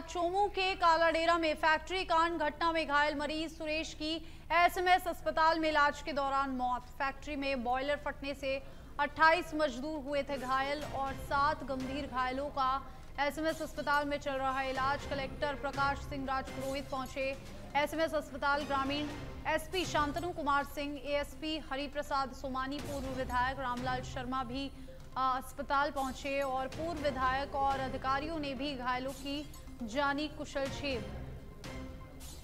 चोमू के कालाडेरा में फैक्ट्री कांड घटना में घायल मरीज सुरेश की एसएमएस अस्पताल में इलाज के दौरान मौत। फैक्ट्री में बॉयलर फटने से 28 मजदूर हुए थे घायल और 7 गंभीर घायलों का एसएमएस अस्पताल में चल रहा है इलाज। कलेक्टर प्रकाश सिंह राजपुरोहित पहुंचे एसएमएस अस्पताल। ग्रामीण एसपी शांतनु कुमार सिंह, एएसपी हरिप्रसाद सोमानी, पूर्व विधायक रामलाल शर्मा भी अस्पताल पहुंचे और पूर्व विधायक और अधिकारियों ने भी घायलों की जानी कुशलक्षेम।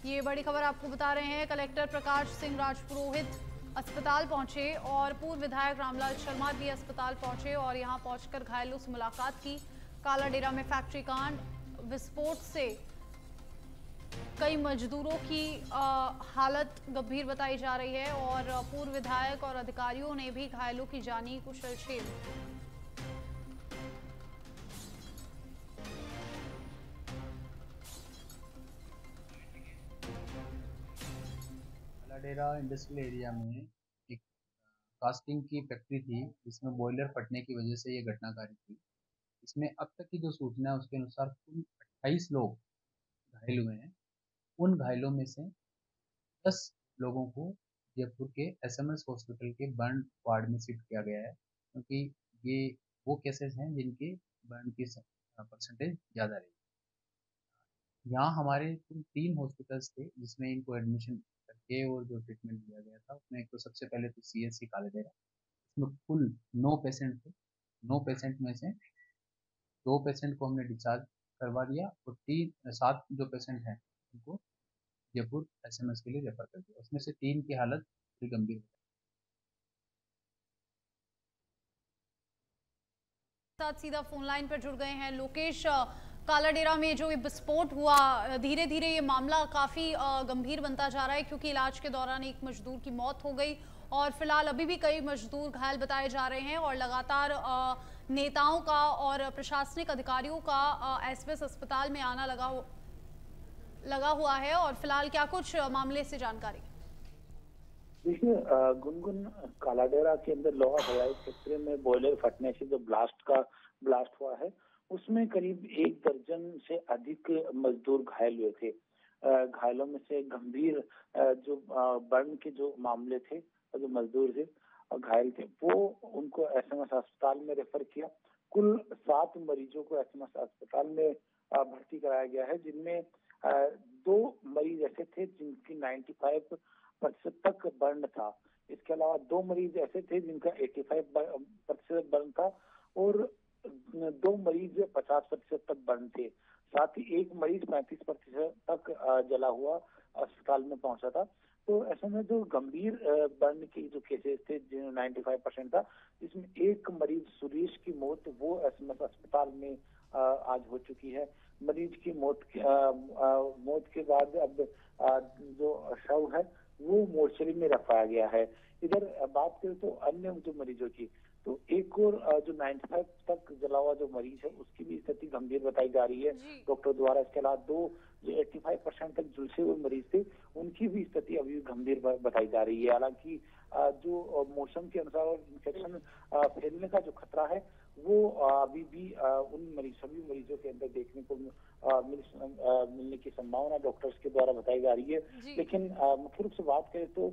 ये बड़ी खबर आपको बता रहे हैं। कलेक्टर प्रकाश सिंह राजपुरोहित अस्पताल पहुंचे और पूर्व विधायक रामलाल शर्मा भी अस्पताल पहुंचे और यहां पहुंचकर घायलों से मुलाकात की। कालाडेरा में फैक्ट्री कांड विस्फोट से कई मजदूरों की हालत गंभीर बताई जा रही है और पूर्व विधायक और अधिकारियों ने भी घायलों की जानी कुशलक्षेम। कालाडेरा इंडस्ट्रियल एरिया में एक कास्टिंग की फैक्ट्री थी जिसमें बॉयलर फटने की वजह से ये घटनाकारी थी। इसमें अब तक की जो सूचना है उसके अनुसार कुल 28 लोग घायल हुए हैं। उन घायलों में से 10 लोगों को जयपुर के एसएमएस हॉस्पिटल के बर्न वार्ड में शिफ्ट किया गया है, क्योंकि ये वो केसेस हैं जिनके बर्न की परसेंटेज ज़्यादा रही। यहाँ हमारे कुल 3 हॉस्पिटल्स थे जिसमें इनको एडमिशन करके और जो ट्रीटमेंट दिया गया था उसमें एक तो सबसे पहले तो सीएचसी कालाडेरा, इसमें कुल 9 पेशेंट थे। 9 पेशेंट में से 2 पेशेंट को हमने डिस्चार्ज करवा दिया और 7 जो पेशेंट हैं उनको जयपुर एसएमएस के लिए रेफर कर दिया। उसमें से 3 की हालत थोड़ी गंभीर है। साथ सीधा फोन लाइन पर जुड़ गए हैं लोकेश। कालाडेरा में जो विस्फोट हुआ, धीरे धीरे ये मामला काफी गंभीर बनता जा रहा है क्योंकि इलाज के दौरान एक मजदूर की मौत हो गई और फिलहाल अभी भी कई मजदूर घायल बताए जा रहे हैं और लगातार नेताओं का और प्रशासनिक अधिकारियों का एसएमएस अस्पताल में आना लगा हुआ है। और फिलहाल क्या कुछ मामले से जानकारी? देखिए, गुनगुन कालाडेरा के अंदर लोहा ढलाई फैक्ट्री में बॉयलर फटने से जो ब्लास्ट हुआ है उसमें करीब 1 दर्जन से अधिक मजदूर घायल हुए थे। घायलों में से गंभीर जो बर्न के जो मामले थे, जो मजदूर थे घायल थे, वो उनको एसएमएस अस्पताल में रेफर किया। कुल 7 मरीजों को एसएमएस अस्पताल में भर्ती कराया गया है, जिनमें 2 मरीज ऐसे थे जिनकी 95% तक बर्न था। इसके अलावा 2 मरीज ऐसे थे जिनका 85% बर्न था और 2 मरीज 50% तक बर्न थे। साथ ही 1 मरीज 35% तक जला हुआ अस्पताल में पहुंचा था। तो ऐसे में जो गंभीर बर्न के जो केसेस थे जिन 95% था, इसमें 1 मरीज सुरेश की मौत वो एसएमएस अस्पताल में आज हो चुकी है। मरीज की मौत के बाद अब जो शव है वो मोर्चरी में रखाया गया है। इधर बात करें तो अन्य जो मरीजों की, तो एक और जो 95 तक जला हुआ जो मरीज है उसकी भी स्थिति गंभीर बताई जा रही है डॉक्टर द्वारा। इसके अलावा 2 जो 85% तक झुलसे हुए मरीज थे उनकी भी स्थिति अभी गंभीर बताई जा रही है। हालांकि जो मौसम के अनुसार इन्फेक्शन फैलने का जो खतरा है वो अभी भी उन सभी मरीजों के अंदर देखने को मिलने की संभावना डॉक्टर्स के द्वारा बताई जा रही है। लेकिन मुख्य रूप से बात करें तो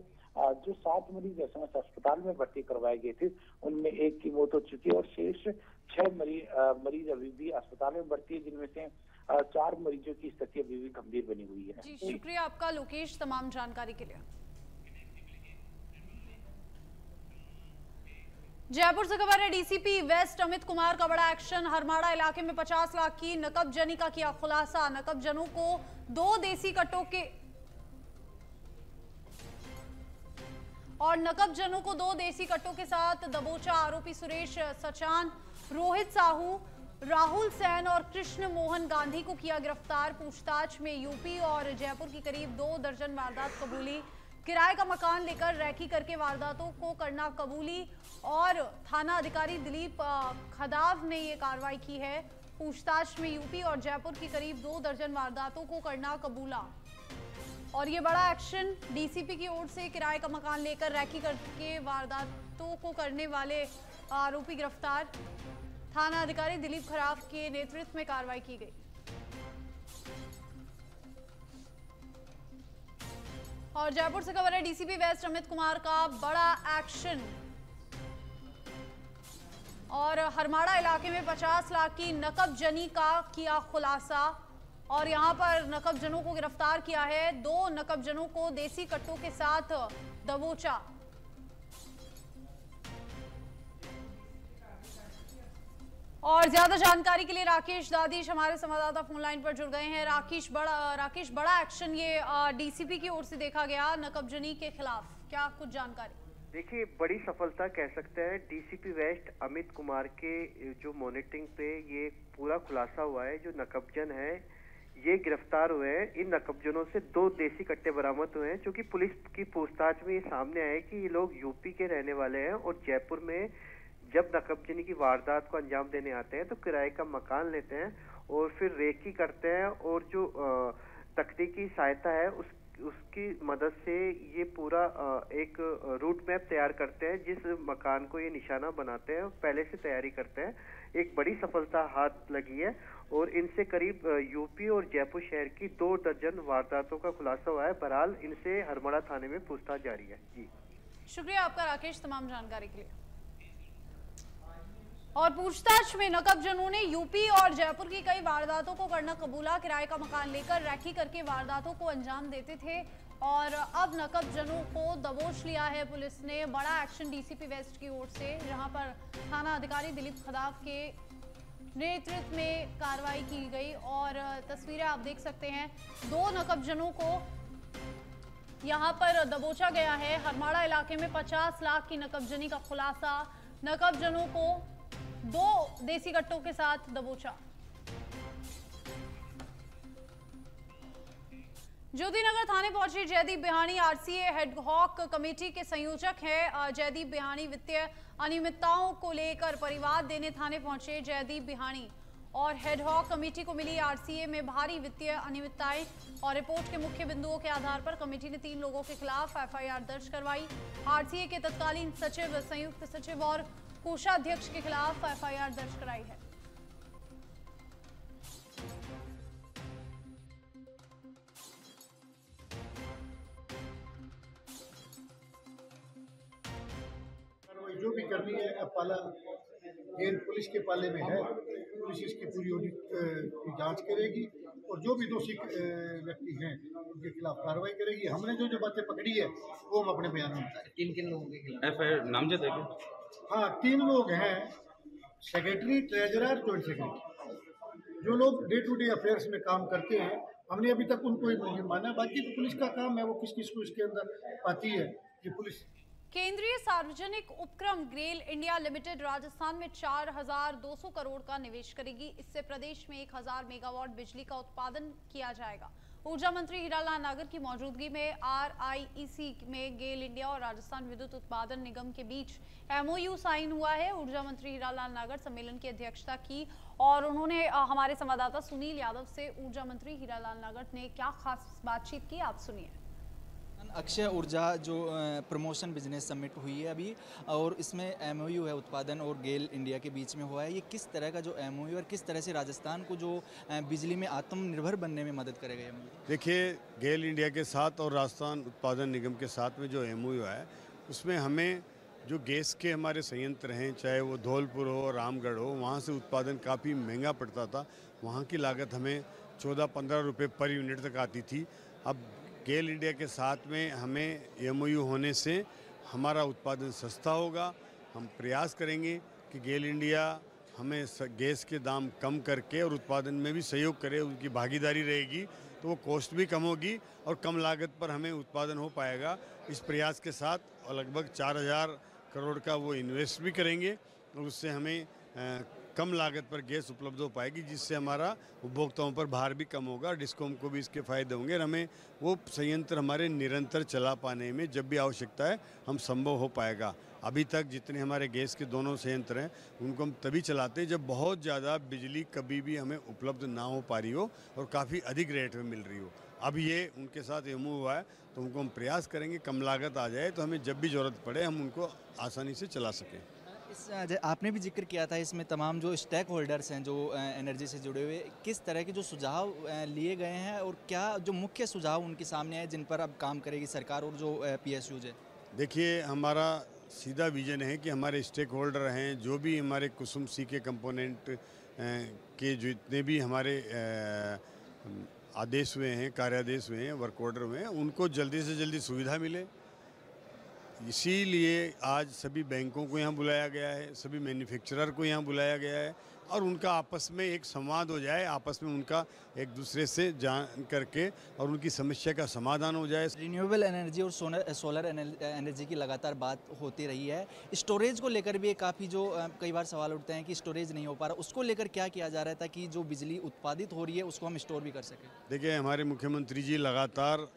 जो 7 मरीज एसएमएस अस्पताल में भर्ती करवाए गए थे उनमें 1 की मौत हो चुकी है और शेष 6 मरीज अभी भी अस्पताल में भर्ती है, जिनमें से 4 मरीजों की स्थिति अभी भी गंभीर बनी हुई है। जी, शुक्रिया आपका लोकेश तमाम जानकारी के लिए। जयपुर से खबर है, डीसीपी वेस्ट अमित कुमार का बड़ा एक्शन। हरमाड़ा इलाके में 50 लाख की नकबजनी का किया खुलासा। नकबजनों को 2 देसी कट्टों के साथ दबोचा। आरोपी सुरेश सचान, रोहित साहू, राहुल सैन और कृष्ण मोहन गांधी को किया गिरफ्तार। पूछताछ में यूपी और जयपुर की करीब 2 दर्जन वारदात कबूली। किराए का मकान लेकर रैकी करके वारदातों को करना कबूली और थाना अधिकारी दिलीप खदाव ने ये कार्रवाई की है। पूछताछ में यूपी और जयपुर की करीब 2 दर्जन वारदातों को करना कबूला। और ये बड़ा एक्शन डीसीपी की ओर से। किराए का मकान लेकर रैकी करके वारदातों को करने वाले आरोपी गिरफ्तार। थाना अधिकारी दिलीप खराफ के नेतृत्व में कार्रवाई की गई। और जयपुर से खबर है डीसीपी वेस्ट अमित कुमार का बड़ा एक्शन। और हरमाड़ा इलाके में 50 लाख की नकबजनी का किया खुलासा और यहां पर नकबजनों को गिरफ्तार किया है। 2 नकबजनों को देसी कट्टों के साथ दबोचा। और ज्यादा जानकारी के लिए राकेश दादीश हमारे संवाददाता फोन लाइन पर जुड़ गए हैं। राकेश, बड़ा एक्शन ये डीसीपी की ओर से देखा गया नकबजनी के खिलाफ, क्या कुछ जानकारी? देखिए, बड़ी सफलता कह सकते हैं डीसीपी वेस्ट अमित कुमार के जो मॉनिटरिंग पे ये पूरा खुलासा हुआ है। जो नकबजन है ये गिरफ्तार हुए हैं। इन नकबजनों से 2 देसी कट्टे बरामद हुए हैं, क्योंकि पुलिस की पूछताछ में ये सामने आया कि ये लोग यूपी के रहने वाले हैं और जयपुर में जब नकबजनी की वारदात को अंजाम देने आते हैं तो किराए का मकान लेते हैं और फिर रेकी करते हैं और जो तकनीकी सहायता है उसकी मदद से ये पूरा एक रूट मैप तैयार करते हैं, जिस मकान को ये निशाना बनाते हैं पहले से तैयारी करते हैं। एक बड़ी सफलता हाथ लगी है और इनसे करीब यूपी और जयपुर शहर की 2 दर्जन वारदातों का खुलासा हुआ है। बहरहाल इनसे हरमाड़ा थाने में पूछताछ जारी है। जी शुक्रिया आपका राकेश, तमाम जानकारी के लिए। और पूछताछ में नकबजनों ने यूपी और जयपुर की कई वारदातों को करना कबूला। किराए का मकान लेकर रैकी करके वारदातों को अंजाम देते थे और अब नकबजनों को दबोच लिया है पुलिस ने। बड़ा एक्शन डीसीपी वेस्ट की ओर से, जहां पर थाना अधिकारी दिलीप खदाफ के नेतृत्व में कार्रवाई की गई। और तस्वीरें आप देख सकते हैं, 2 नकबजनों को यहां पर दबोचा गया है। हरमाड़ा इलाके में 50 लाख की नकबजनी का खुलासा, नकबजनों को 2 देसी कट्टों के साथ दबोचा। ज्योतिनगर थाने पहुंचे जयदीप बिहानी। आरसीए हेडहॉक कमेटी के संयोजक हैं जयदीप बिहानी। वित्तीय अनियमितताओं को लेकर परिवाद देने थाने पहुंचे जयदीप बिहानी और हेडहॉक कमेटी को मिली आरसीए में भारी वित्तीय अनियमितताएं और रिपोर्ट के मुख्य बिंदुओं के आधार पर कमेटी ने 3 लोगों के खिलाफ एफआईआर दर्ज करवाई। आरसीए के तत्कालीन सचिव, संयुक्त सचिव और कोषाध्यक्ष के खिलाफ एफआईआर दर्ज कराई है। जो भी करनी है पाला ये पुलिस के पाले में है। पुलिस इसकी पूरी ऑडिट की जांच करेगी और जो भी दोषी व्यक्ति हैं उनके खिलाफ कार्रवाई करेगी। हमने जो बातें पकड़ी है वो हम अपने बयान में बताएं। किन लोगों के खिलाफ एफआईआर नामजद है? हाँ, 3 लोग हैं, सेक्रेटरी, ट्रेजरर, जॉइंट सेक्रेटरी। जो लोग डे टू डे अफेयर्स में काम करते हैं हमने अभी तक उनको ही नहीं माना। बाकी तो पुलिस का काम है, वो किस किस को इसके अंदर पाती है कि पुलिस। केंद्रीय सार्वजनिक उपक्रम गेल इंडिया लिमिटेड राजस्थान में 4,200 करोड़ का निवेश करेगी। इससे प्रदेश में 1,000 मेगावाट बिजली का उत्पादन किया जाएगा। ऊर्जा मंत्री हीरालाल नागर की मौजूदगी में RIEC में गेल इंडिया और राजस्थान विद्युत उत्पादन निगम के बीच MOU साइन हुआ है। ऊर्जा मंत्री हीरालाल नागर सम्मेलन की अध्यक्षता की और उन्होंने हमारे संवाददाता सुनील यादव से ऊर्जा मंत्री हीरालाल नागर ने क्या खास बातचीत की, आप सुनिए। अक्षय ऊर्जा जो प्रमोशन बिजनेस समिट हुई है अभी, और इसमें MOU है उत्पादन और गेल इंडिया के बीच में हुआ है। ये किस तरह का जो MOU और किस तरह से राजस्थान को जो बिजली में आत्मनिर्भर बनने में मदद करेगा ये? देखिए, गेल इंडिया के साथ और राजस्थान उत्पादन निगम के साथ में जो MOU है उसमें हमें जो गैस के हमारे संयंत्र हैं, चाहे वो धौलपुर हो, रामगढ़ हो, वहाँ से उत्पादन काफ़ी महंगा पड़ता था। वहाँ की लागत हमें 14-15 रुपये पर यूनिट तक आती थी। अब गेल इंडिया के साथ में हमें MOU होने से हमारा उत्पादन सस्ता होगा। हम प्रयास करेंगे कि गेल इंडिया हमें गैस के दाम कम करके और उत्पादन में भी सहयोग करे, उनकी भागीदारी रहेगी तो वो कॉस्ट भी कम होगी और कम लागत पर हमें उत्पादन हो पाएगा। इस प्रयास के साथ और लगभग 4,000 करोड़ का वो इन्वेस्ट भी करेंगे और उससे हमें कम लागत पर गैस उपलब्ध हो पाएगी, जिससे हमारा उपभोक्ताओं पर भार भी कम होगा। डिस्कॉम को भी इसके फायदे होंगे और हमें वो संयंत्र हमारे निरंतर चला पाने में जब भी आवश्यकता है हम संभव हो पाएगा। अभी तक जितने हमारे गैस के दोनों संयंत्र हैं उनको हम तभी चलाते हैं जब बहुत ज़्यादा बिजली कभी भी हमें उपलब्ध ना हो पा रही हो और काफ़ी अधिक रेट में मिल रही हो। अब ये उनके साथ MOU हुआ है तो उनको हम प्रयास करेंगे कम लागत आ जाए तो हमें जब भी ज़रूरत पड़े हम उनको आसानी से चला सकें। आपने भी जिक्र किया था इसमें तमाम जो स्टेक होल्डर्स हैं जो एनर्जी से जुड़े हुए, किस तरह के जो सुझाव लिए गए हैं और क्या जो मुख्य सुझाव उनके सामने है जिन पर अब काम करेगी सरकार और जो PSUs है? देखिए, हमारा सीधा विजन है कि हमारे स्टेक होल्डर हैं, जो भी हमारे कुसुम सी के कंपोनेंट के जितने भी हमारे आदेश हुए हैं, कार्यादेश हुए हैं, वर्क ऑर्डर हुए हैं, उनको जल्दी से जल्दी सुविधा मिले। इसीलिए आज सभी बैंकों को यहाँ बुलाया गया है, सभी मैन्युफैक्चरर को यहाँ बुलाया गया है और उनका आपस में एक संवाद हो जाए, आपस में उनका एक दूसरे से जान करके और उनकी समस्या का समाधान हो जाए। रिन्यूएबल एनर्जी और सोलर एनर्जी की लगातार बात होती रही है। स्टोरेज को लेकर भी काफ़ी जो कई बार सवाल उठते हैं कि स्टोरेज नहीं हो पा रहा, उसको लेकर क्या किया जा रहा है ताकि जो बिजली उत्पादित हो रही है उसको हम स्टोर भी कर सकें? देखिए, हमारे मुख्यमंत्री जी लगातार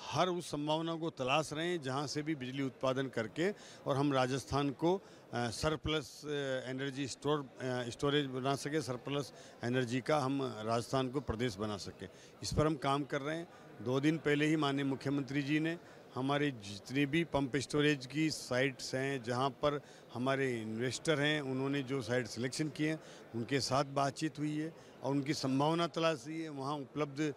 हर उस संभावना को तलाश रहे हैं जहां से भी बिजली उत्पादन करके और हम राजस्थान को सरप्लस एनर्जी स्टोरेज बना सके, सरप्लस एनर्जी का हम राजस्थान को प्रदेश बना सके। इस पर हम काम कर रहे हैं। 2 दिन पहले ही माननीय मुख्यमंत्री जी ने हमारे जितनी भी पंप स्टोरेज की साइट्स हैं जहां पर हमारे इन्वेस्टर हैं, उन्होंने जो साइट सिलेक्शन किए हैं उनके साथ बातचीत हुई है और उनकी संभावना तलाशी है। वहाँ उपलब्ध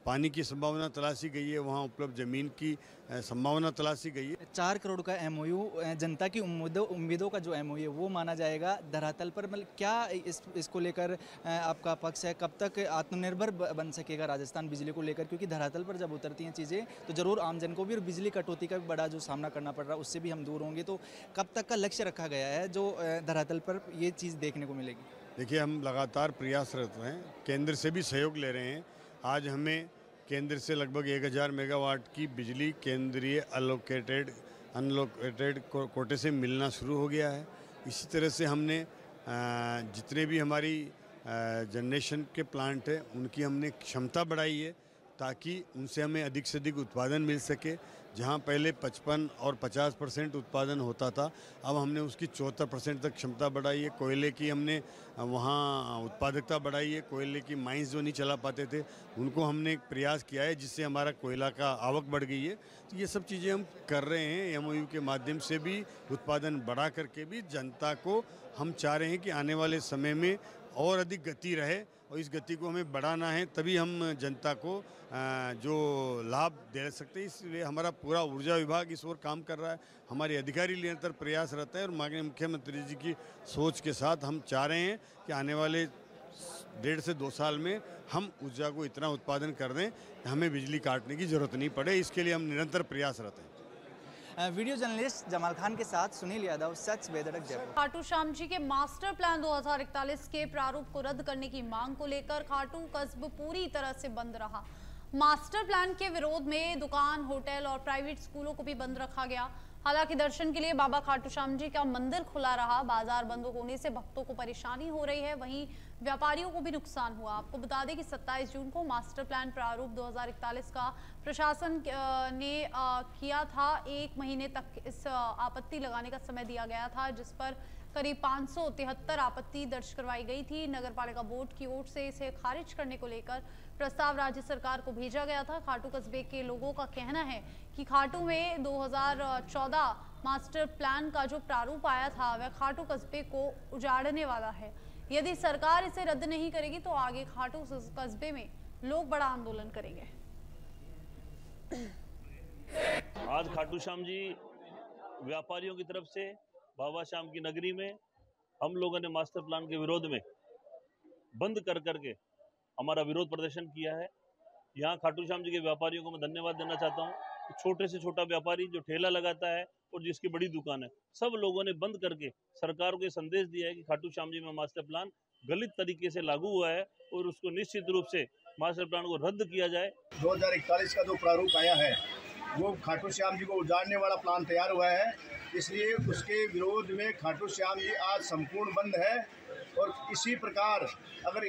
पानी की संभावना तलाशी गई है, वहाँ उपलब्ध ज़मीन की संभावना तलाशी गई है। 4 करोड़ का MOU जनता की उम्मीदों का जो MOU है वो माना जाएगा धरातल पर। मतलब क्या इसको लेकर आपका पक्ष है? कब तक आत्मनिर्भर बन सकेगा राजस्थान बिजली को लेकर? क्योंकि धरातल पर जब उतरती हैं चीज़ें तो ज़रूर आमजन को भी और बिजली कटौती का भी बड़ा जो सामना करना पड़ रहा है उससे भी हम दूर होंगे। तो कब तक का लक्ष्य रखा गया है जो धरातल पर ये चीज़ देखने को मिलेगी? देखिए, हम लगातार प्रयासरत हैं, केंद्र से भी सहयोग ले रहे हैं। आज हमें केंद्र से लगभग 1000 मेगावाट की बिजली केंद्रीय अनलोकेटेड कोटे से मिलना शुरू हो गया है। इसी तरह से हमने जितने भी हमारी जनरेशन के प्लांट हैं उनकी हमने क्षमता बढ़ाई है ताकि उनसे हमें अधिक से अधिक उत्पादन मिल सके। जहां पहले 55 और 50% उत्पादन होता था, अब हमने उसकी 74% तक क्षमता बढ़ाई है। कोयले की हमने वहां उत्पादकता बढ़ाई है। कोयले की माइंस जो नहीं चला पाते थे उनको हमने एक प्रयास किया है जिससे हमारा कोयला का आवक बढ़ गई है। तो ये सब चीज़ें हम कर रहे हैं। MOU के माध्यम से भी उत्पादन बढ़ा करके भी जनता को हम चाह रहे हैं कि आने वाले समय में और अधिक गति रहे और इस गति को हमें बढ़ाना है, तभी हम जनता को जो लाभ दे सकते हैं। इसलिए हमारा पूरा ऊर्जा विभाग इस ओर काम कर रहा है, हमारे अधिकारी निरंतर प्रयास रहता है और माननीय मुख्यमंत्री जी की सोच के साथ हम चाह रहे हैं कि आने वाले 1.5 से 2 साल में हम ऊर्जा को इतना उत्पादन कर दें कि हमें बिजली काटने की जरूरत नहीं पड़े। इसके लिए हम निरंतर प्रयासरत हैं। वीडियो जर्नलिस्ट जमाल खान के साथ सुनील यादव, सच बेधड़क जयपुर। खाटू श्याम जी के मास्टर प्लान 2041 के प्रारूप को रद्द करने की मांग को लेकर खाटू कस्ब पूरी तरह से बंद रहा। मास्टर प्लान के विरोध में दुकान, होटल और प्राइवेट स्कूलों को भी बंद रखा गया। हालांकि दर्शन के लिए बाबा खाटू श्याम जी का मंदिर खुला रहा। बाजार बंद होने से भक्तों को परेशानी हो रही है, वहीं व्यापारियों को भी नुकसान हुआ। आपको बता दें कि 27 जून को मास्टर प्लान प्रारूप 2041 का प्रशासन ने किया था। 1 महीने तक इस आपत्ति लगाने का समय दिया गया था, जिस पर करीब 573 आपत्ति दर्ज करवाई गई थी। नगर पालिका बोर्ड की ओर से इसे खारिज करने को लेकर प्रस्ताव राज्य सरकार को भेजा गया था। खाटू कस्बे के लोगों का कहना है कि खाटू में 2014 मास्टर प्लान का जो प्रारूप आया था वह खाटू कस्बे को उजाड़ने वाला है। यदि सरकार इसे रद्द नहीं करेगी तो आगे खाटू कस्बे में लोग बड़ा आंदोलन करेंगे। आज खाटू श्याम जी व्यापारियों की तरफ से बाबा श्याम की नगरी में हम लोगों ने मास्टर प्लान के विरोध में बंद कर करके हमारा विरोध प्रदर्शन किया है। यहाँ खाटू श्याम जी के व्यापारियों को मैं धन्यवाद देना चाहता हूँ। छोटे से छोटा व्यापारी जो ठेला लगाता है और जिसकी बड़ी दुकान है, सब लोगों ने बंद करके सरकार को ये संदेश दिया है कि खाटू श्याम जी में मास्टर प्लान गलत तरीके से लागू हुआ है और उसको निश्चित रूप से मास्टर प्लान को रद्द किया जाए। 2041 का जो प्रारूप आया है वो खाटू श्याम जी को उजाड़ने वाला प्लान तैयार हुआ है, इसलिए उसके विरोध में खाटू श्याम जी आज संपूर्ण बंद है। और इसी प्रकार अगर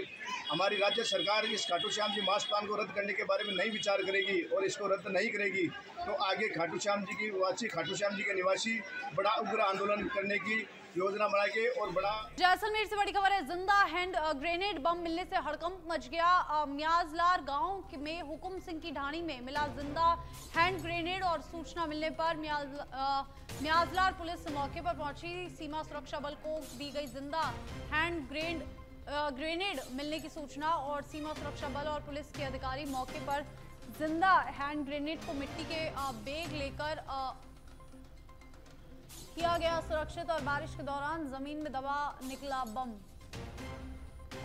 हमारी राज्य सरकार इस खाटू श्याम जी मास्टर प्लान को रद्द करने के बारे में नहीं विचार करेगी और इसको रद्द नहीं करेगी तो आगे खाटू श्याम जी की वासी, खाटू श्याम जी के निवासी बड़ा उग्र आंदोलन करने की योजना बनाई गई और बड़ा। जैसलमेर से बड़ी खबर है, जिंदा हैंड ग्रेनेड बम मिलने से हड़कंप मच गया। म्याजलार गांव में हुकुम सिंह की ढाणी में मिला जिंदा हैंड ग्रेनेड और सूचना मिलने पर म्याजलार पुलिस मौके पर पहुंची। सीमा सुरक्षा बल को दी गई जिंदा हैंड ग्रेनेड मिलने की सूचना और सीमा सुरक्षा बल और पुलिस के अधिकारी मौके पर जिंदा हैंड ग्रेनेड को मिट्टी के बैग लेकर किया गया सुरक्षित। और बारिश के दौरान जमीन में दबा निकला बम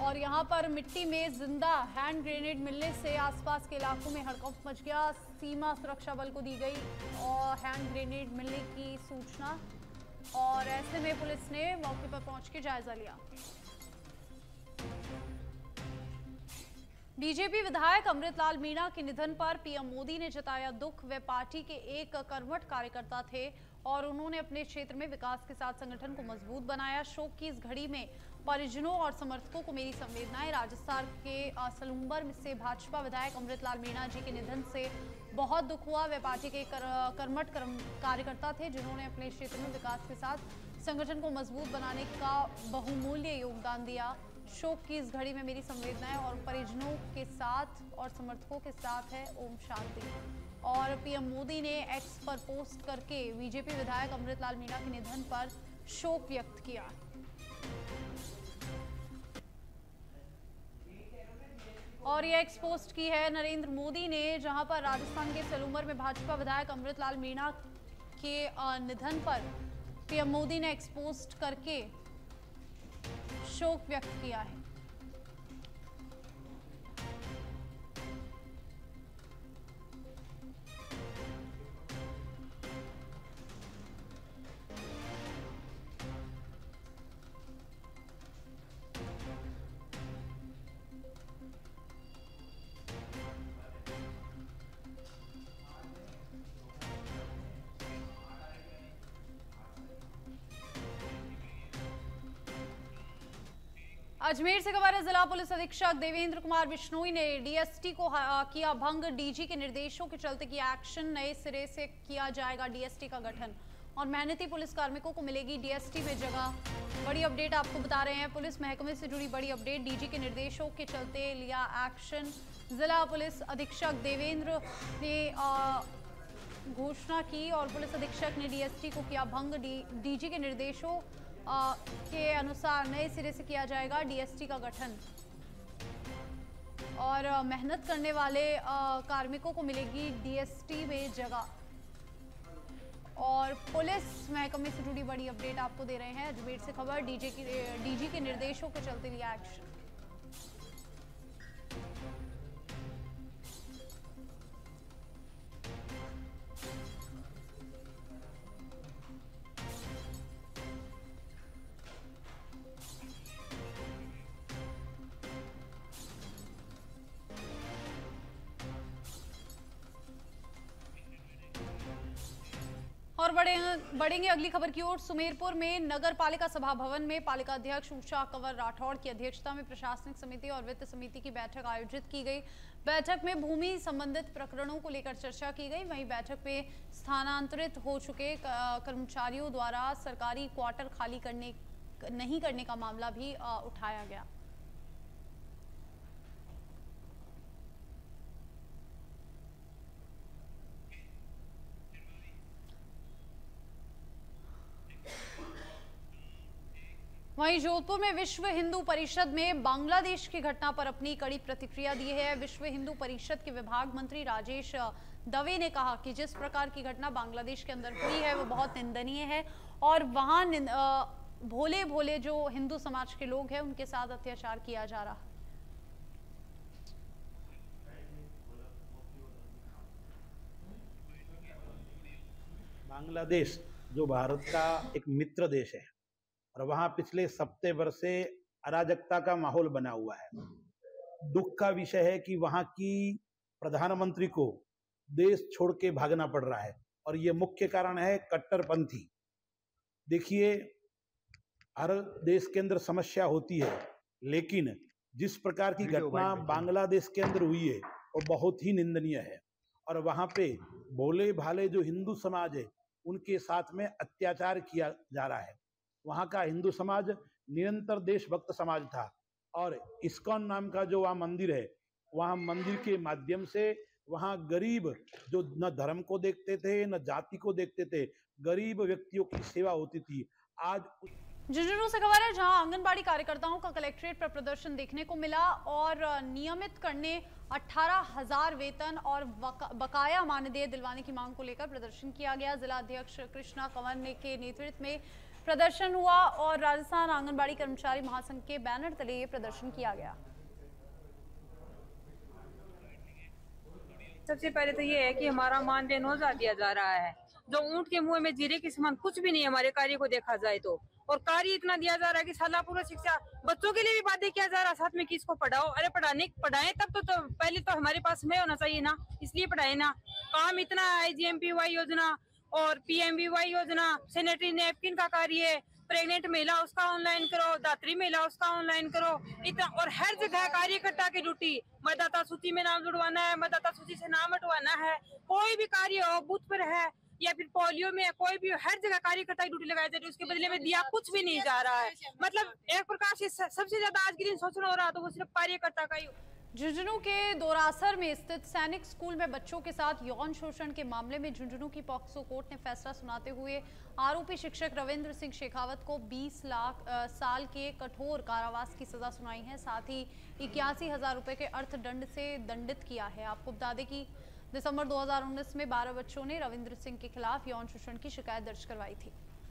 और यहां पर मिट्टी में जिंदा हैंड ग्रेनेड मिलने से आसपास के इलाकों में हड़कंप मच गया। सीमा सुरक्षा बल को दी गई और हैंड ग्रेनेड मिलने की सूचना और ऐसे में पुलिस ने मौके पर पहुंच के जायजा लिया। बीजेपी विधायक अमृतलाल मीणा के निधन पर पीएम मोदी ने जताया दुख। वे पार्टी के एक कर्मठ कार्यकर्ता थे और उन्होंने अपने क्षेत्र में विकास के साथ संगठन को मजबूत बनाया। शोक की इस घड़ी में परिजनों और समर्थकों को मेरी संवेदनाएं। राजस्थान के सलूम्बर से भाजपा विधायक अमृतलाल मीणा जी के निधन से बहुत दुख हुआ। वे पार्टी के कर्मठ कार्यकर्ता थे जिन्होंने अपने क्षेत्र में विकास के साथ संगठन को मजबूत बनाने का बहुमूल्य योगदान दिया। शोक की इस घड़ी में मेरी संवेदनाएं और परिजनों के साथ और समर्थकों के साथ है। ओम शांति। और पीएम मोदी ने एक्स पर पोस्ट करके बीजेपी विधायक अमृतलाल मीणा के निधन पर शोक व्यक्त किया। और ये एक्स पोस्ट की है नरेंद्र मोदी ने, जहां पर राजस्थान के सलूमर में भाजपा विधायक अमृतलाल मीणा के निधन पर पीएम मोदी ने एक्स पोस्ट करके शोक व्यक्त किया है। अजमेर से खबर है, जिला पुलिस अधीक्षक देवेंद्र कुमार बिश्नोई ने डीएसटी को किया भंग। डीजी के निर्देशों के चलते किया एक्शन। नए सिरे से किया जाएगा डीएसटी का गठन और मेहनती पुलिस कार्मिकों को मिलेगी डीएसटी में जगह। बड़ी अपडेट आपको बता रहे हैं, पुलिस महकमे से जुड़ी बड़ी अपडेट। डीजी के निर्देशों के चलते लिया एक्शन। जिला पुलिस अधीक्षक देवेंद्र ने घोषणा की और पुलिस अधीक्षक ने डीएसटी को किया भंग। डीजी के निर्देशों के अनुसार नए सिरे से किया जाएगा डीएसटी का गठन और मेहनत करने वाले कार्मिकों को मिलेगी डीएसटी में जगह। और पुलिस महकमे से जुड़ी बड़ी अपडेट आपको दे रहे हैं। अजमेर से खबर, डीजी के निर्देशों के चलते लिया एक्शन। और बढ़ेंगे अगली खबर की ओर। सुमेरपुर में नगर पालिका सभा भवन में पालिका अध्यक्ष उषा कंवर राठौड़ की अध्यक्षता में प्रशासनिक समिति और वित्त समिति की बैठक आयोजित की गई। बैठक में भूमि संबंधित प्रकरणों को लेकर चर्चा की गई। वहीं बैठक में स्थानांतरित हो चुके कर्मचारियों द्वारा सरकारी क्वार्टर खाली नहीं करने का मामला भी उठाया गया। वहीं जोधपुर में विश्व हिंदू परिषद में बांग्लादेश की घटना पर अपनी कड़ी प्रतिक्रिया दी है। विश्व हिंदू परिषद के विभाग मंत्री राजेश दवे ने कहा कि जिस प्रकार की घटना बांग्लादेश के अंदर हुई है वो बहुत निंदनीय है और वहां भोले भोले जो हिंदू समाज के लोग हैं उनके साथ अत्याचार किया जा रहा है। बांग्लादेश जो भारत का एक मित्र देश है और वहां पिछले 7 वर्ष से अराजकता का माहौल बना हुआ है। दुख का विषय है कि वहां की प्रधानमंत्री को देश छोड़ के भागना पड़ रहा है और ये मुख्य कारण है कट्टरपंथी। देखिए, हर देश के अंदर समस्या होती है, लेकिन जिस प्रकार की घटना बांग्लादेश के अंदर हुई है वो बहुत ही निंदनीय है और वहां पे भोले भाले जो हिंदू समाज है उनके साथ में अत्याचार किया जा रहा है। वहाँ का हिंदू समाज निरंतर देशभक्त समाज था। और इस्कॉन नाम का जो वहाँ मंदिर है, वहाँ मंदिर के माध्यम से वहाँ गरीब जो न धर्म को देखते थे न जाति को देखते थे, गरीब व्यक्तियों की सेवा होती थी। आज झुंझुनू से खबर है जहां आंगनबाड़ी कार्यकर्ताओं का कलेक्ट्रेट पर प्रदर्शन देखने को मिला और नियमित करने 18,000 वेतन और बकाया मानदेय दिलवाने की मांग को लेकर प्रदर्शन किया गया। जिला अध्यक्ष कृष्णा कंवर के नेतृत्व में प्रदर्शन हुआ और राजस्थान आंगनबाड़ी कर्मचारी महासंघ के बैनर तले ये प्रदर्शन किया गया। सबसे पहले तो ये है कि हमारा मानदेय 9,000 दिया जा रहा है, जो ऊंट के मुंह में जीरे के समान कुछ भी नहीं है हमारे कार्य को देखा जाए तो। और कार्य इतना दिया जा रहा है कि साला पूर्व शिक्षा बच्चों के लिए भी बातें किया जा रहा है, साथ में किसको पढ़ाओ। अरे पढ़ाएं तब तो पहले तो हमारे पास में होना चाहिए ना, इसलिए पढ़ाए ना। काम इतना IGMPY योजना और PMBY योजना, सैनिटरी नैपकिन का कार्य, प्रेग्नेंट महिला उसका ऑनलाइन करो, दात्री महिला उसका ऑनलाइन करो, इतना। और हर जगह कार्यकर्ता की ड्यूटी, मतदाता सूची में नाम जुड़वाना है, मतदाता सूची से नाम हटवाना है, कोई भी कार्य हो, बूथ पर है या फिर पोलियो में, कोई भी हर जगह कार्यकर्ता की ड्यूटी लगाई जा रही है। उसके बदले में दिया कुछ भी नहीं जा रहा है। मतलब एक प्रकार से सबसे ज्यादा आज के दिन शोषण हो रहा तो वो सिर्फ कार्यकर्ता का ही। झुंझुनू के दोरासर में स्थित सैनिक स्कूल में बच्चों के साथ यौन शोषण के मामले में झुंझुनू की पॉक्सो कोर्ट ने फैसला सुनाते हुए आरोपी शिक्षक रविंद्र सिंह शेखावत को 20 साल के कठोर कारावास की सजा सुनाई है। साथ ही 81,000 रुपए के अर्थदंड से दंडित किया है। आपको बता दें कि दिसंबर 2019 में 12 बच्चों ने रविंद्र सिंह के खिलाफ यौन शोषण की शिकायत दर्ज करवाई थी।